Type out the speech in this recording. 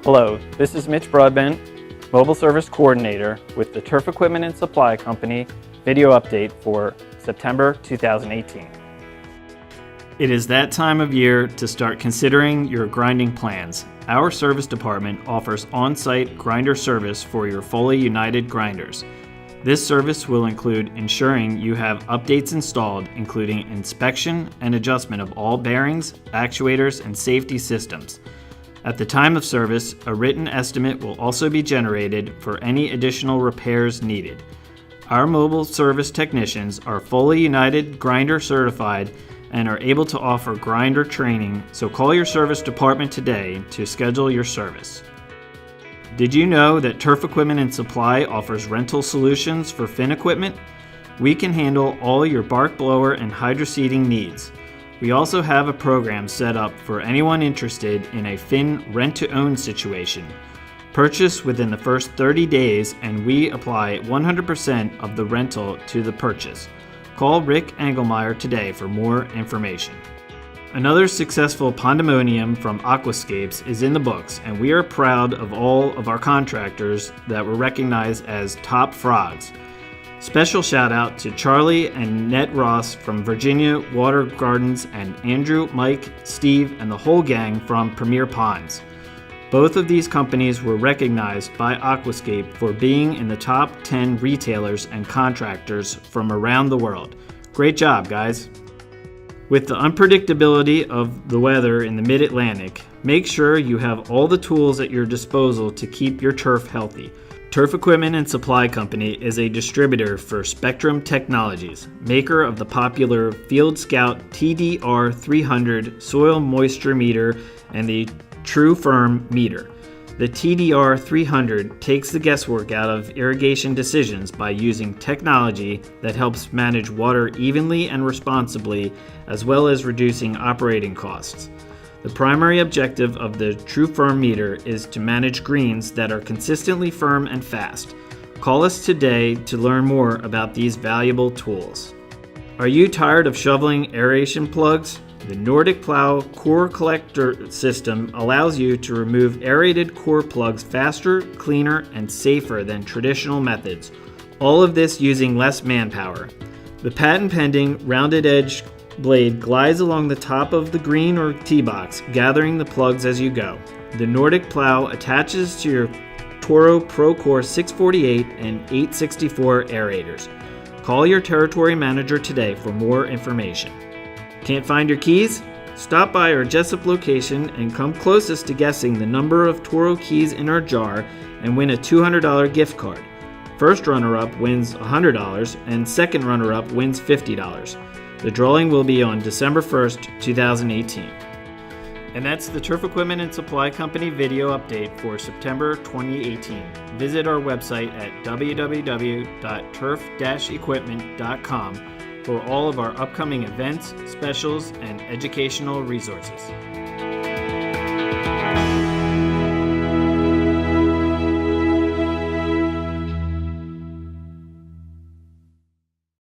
Hello, this is Mitch Broadbent, Mobile Service Coordinator with the Turf Equipment and Supply Company video update for September 2018. It is that time of year to start considering your grinding plans. Our service department offers on-site grinder service for your Foley United Grinders. This service will include ensuring you have updates installed, including inspection and adjustment of all bearings, actuators, and safety systems. At the time of service, a written estimate will also be generated for any additional repairs needed. Our mobile service technicians are Foley United Grinder certified and are able to offer grinder training, so call your service department today to schedule your service. Did you know that Turf Equipment and Supply offers rental solutions for fin equipment? We can handle all your bark blower and hydroseeding needs. We also have a program set up for anyone interested in a fin rent-to-own situation. Purchase within the first 30 days and we apply 100% of the rental to the purchase. Call Rick Engelmeyer today for more information. Another successful Pondemonium from Aquascapes is in the books, and we are proud of all of our contractors that were recognized as top frogs. Special shout out to Charlie and Ned Ross from Virginia Water Gardens and Andrew, Mike, Steve, and the whole gang from Premier Ponds. Both of these companies were recognized by Aquascape for being in the top 10 retailers and contractors from around the world. Great job, guys. With the unpredictability of the weather in the Mid-Atlantic, make sure you have all the tools at your disposal to keep your turf healthy. Turf Equipment and Supply Company is a distributor for Spectrum Technologies, maker of the popular Field Scout TDR 300 soil moisture meter and the True Firm meter. The TDR 300 takes the guesswork out of irrigation decisions by using technology that helps manage water evenly and responsibly, as well as reducing operating costs. The primary objective of the True Firm meter is to manage greens that are consistently firm and fast. Call us today to learn more about these valuable tools. Are you tired of shoveling aeration plugs? The Nordic Plow Core Collector system allows you to remove aerated core plugs faster, cleaner, and safer than traditional methods. All of this using less manpower. The patent-pending rounded edge blade glides along the top of the green or tee box, gathering the plugs as you go. The Nordic Plow attaches to your Toro Procore 648 and 864 aerators. Call your territory manager today for more information. Can't find your keys? Stop by our Jessup location and come closest to guessing the number of Toro keys in our jar and win a $200 gift card. First runner-up wins $100 and second runner-up wins $50. The drawing will be on December 1st, 2018. And that's the Turf Equipment and Supply Company video update for September 2018. Visit our website at www.turf-equipment.com for all of our upcoming events, specials, and educational resources.